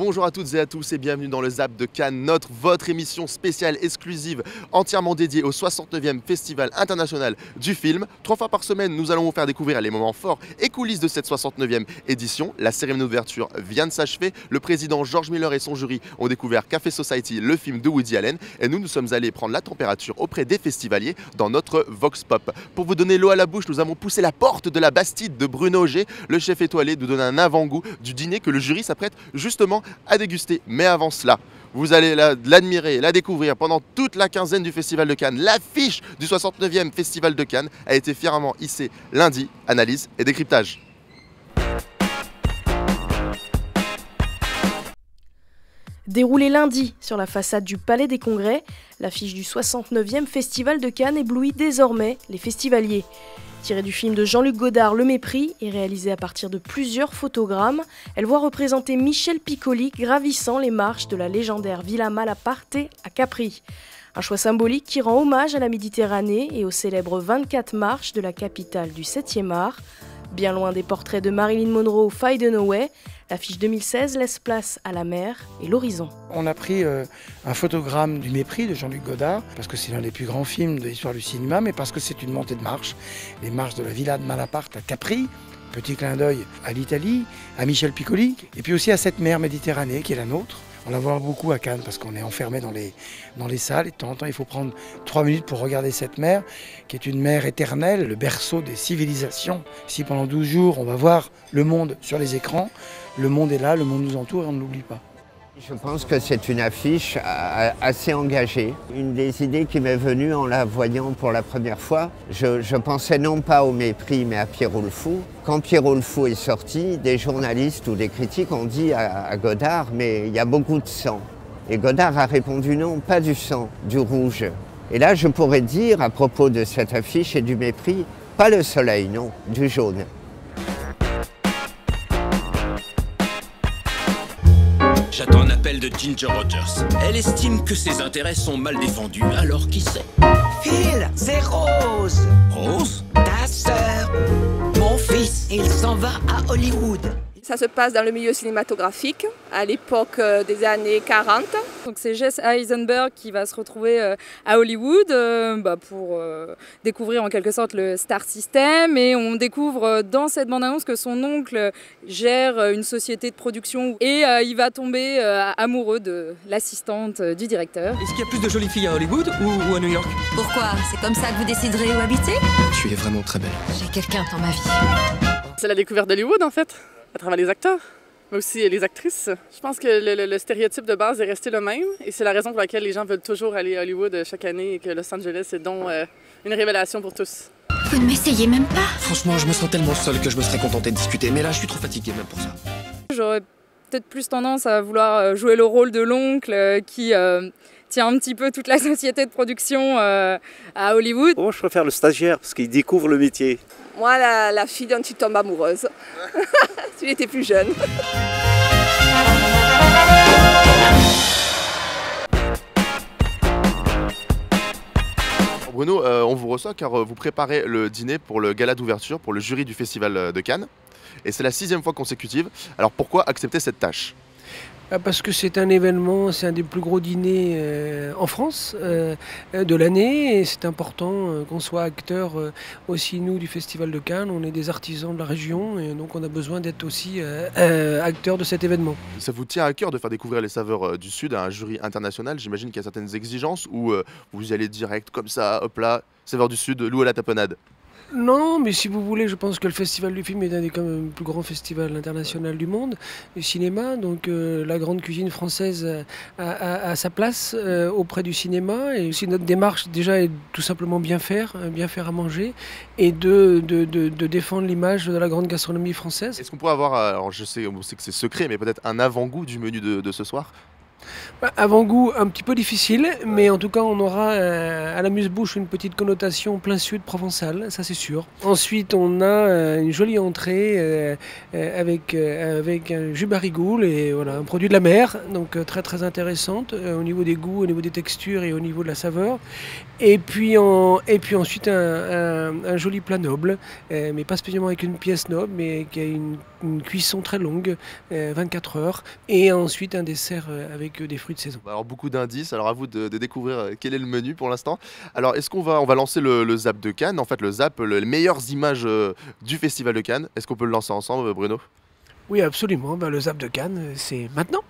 Bonjour à toutes et à tous et bienvenue dans le Zap de Cannes, votre émission spéciale exclusive entièrement dédiée au 69e Festival international du film. 3 fois par semaine, nous allons vous faire découvrir les moments forts et coulisses de cette 69e édition. La cérémonie d'ouverture vient de s'achever. Le président George Miller et son jury ont découvert Café Society, le film de Woody Allen. Et nous sommes allés prendre la température auprès des festivaliers dans notre Vox Pop. Pour vous donner l'eau à la bouche, nous avons poussé la porte de la Bastide de Bruno Auger. Le chef étoilé nous donne un avant-goût du dîner que le jury s'apprête justement à déguster. Mais avant cela, vous allez l'admirer, la découvrir pendant toute la quinzaine du Festival de Cannes. L'affiche du 69e Festival de Cannes a été fièrement hissée lundi. Analyse et décryptage. Déroulée lundi sur la façade du Palais des Congrès, l'affiche du 69e Festival de Cannes éblouit désormais les festivaliers. Tirée du film de Jean-Luc Godard, Le Mépris, et réalisée à partir de plusieurs photogrammes, elle voit représenter Michel Piccoli gravissant les marches de la légendaire Villa Malaparte à Capri. Un choix symbolique qui rend hommage à la Méditerranée et aux célèbres 24 marches de la capitale du 7e art. Bien loin des portraits de Marilyn Monroe ou Faye Dunaway, l'affiche 2016 laisse place à la mer et l'horizon. On a pris un photogramme du Mépris de Jean-Luc Godard, parce que c'est l'un des plus grands films de l'histoire du cinéma, mais parce que c'est une montée de marche, les marches de la Villa de Malaparte à Capri, petit clin d'œil à l'Italie, à Michel Piccoli, et puis aussi à cette mer Méditerranée qui est la nôtre. On la voit beaucoup à Cannes parce qu'on est enfermé dans les salles et de temps en temps il faut prendre 3 minutes pour regarder cette mer qui est une mer éternelle, le berceau des civilisations. Si pendant 12 jours on va voir le monde sur les écrans, le monde est là, le monde nous entoure et on ne l'oublie pas. Je pense que c'est une affiche assez engagée. Une des idées qui m'est venue en la voyant pour la première fois, je pensais non pas au Mépris mais à Pierrot le Fou. Quand Pierrot le Fou est sorti, des journalistes ou des critiques ont dit à Godard « mais il y a beaucoup de sang ». Et Godard a répondu « non, pas du sang, du rouge ». Et là je pourrais dire à propos de cette affiche et du Mépris, pas le soleil, non, du jaune. J'attends un appel de Ginger Rogers. Elle estime que ses intérêts sont mal défendus, alors qui sait? Phil, c'est Rose. Rose? Ta sœur. Mon fils, il s'en va à Hollywood. Ça se passe dans le milieu cinématographique, à l'époque des années 40. Donc c'est Jesse Eisenberg qui va se retrouver à Hollywood pour découvrir en quelque sorte le Star System. Et on découvre dans cette bande-annonce que son oncle gère une société de production. Et il va tomber amoureux de l'assistante du directeur. Est-ce qu'il y a plus de jolies filles à Hollywood ou à New York? Pourquoi? C'est comme ça que vous déciderez où habiter? Tu es vraiment très belle. J'ai quelqu'un dans ma vie. C'est la découverte d'Hollywood en fait, à travers les acteurs, mais aussi les actrices. Je pense que le stéréotype de base est resté le même et c'est la raison pour laquelle les gens veulent toujours aller à Hollywood chaque année et que Los Angeles est donc une révélation pour tous. Vous ne m'essayez même pas? Franchement, je me sens tellement seul que je me serais contenté de discuter, mais là je suis trop fatigué même pour ça. J'aurais peut-être plus tendance à vouloir jouer le rôle de l'oncle qui tient un petit peu toute la société de production à Hollywood. Moi je préfère le stagiaire parce qu'il découvre le métier. Moi, la fille dont tu tombes amoureuse, tu étais plus jeune. Bruno, on vous reçoit car vous préparez le dîner pour le gala d'ouverture pour le jury du Festival de Cannes. Et c'est la 6e fois consécutive. Alors pourquoi accepter cette tâche ? Parce que c'est un événement, c'est un des plus gros dîners en France de l'année et c'est important qu'on soit acteur aussi nous du Festival de Cannes, on est des artisans de la région et donc on a besoin d'être aussi acteurs de cet événement. Ça vous tient à cœur de faire découvrir les saveurs du Sud à un jury international, j'imagine qu'il y a certaines exigences ou vous y allez direct comme ça, hop là, saveurs du Sud, loup à la tapenade? Non, mais si vous voulez, je pense que le Festival du film est un des plus grands festivals internationaux du monde, du cinéma. Donc la grande cuisine française a sa place auprès du cinéma. Et aussi notre démarche déjà est tout simplement bien faire à manger et de défendre l'image de la grande gastronomie française. Est-ce qu'on pourrait avoir, alors on sait que c'est secret, mais peut-être un avant-goût du menu de ce soir? Avant-goût un petit peu difficile, mais en tout cas on aura à l'amuse-bouche une petite connotation plein sud provençal, ça c'est sûr. Ensuite on a une jolie entrée avec un jus barigoule et voilà, un produit de la mer, donc très très intéressante au niveau des goûts, au niveau des textures et au niveau de la saveur. Et puis ensuite un joli plat noble, mais pas spécialement avec une pièce noble, mais qui a une cuisson très longue, 24 heures, et ensuite un dessert avec des fruits de saison. Alors beaucoup d'indices, alors à vous de découvrir quel est le menu pour l'instant. Alors est-ce qu'on va lancer le Zap de Cannes, en fait le Zap, les meilleures images du Festival de Cannes. Est-ce qu'on peut le lancer ensemble, Bruno? Oui, absolument, le Zap de Cannes, c'est maintenant.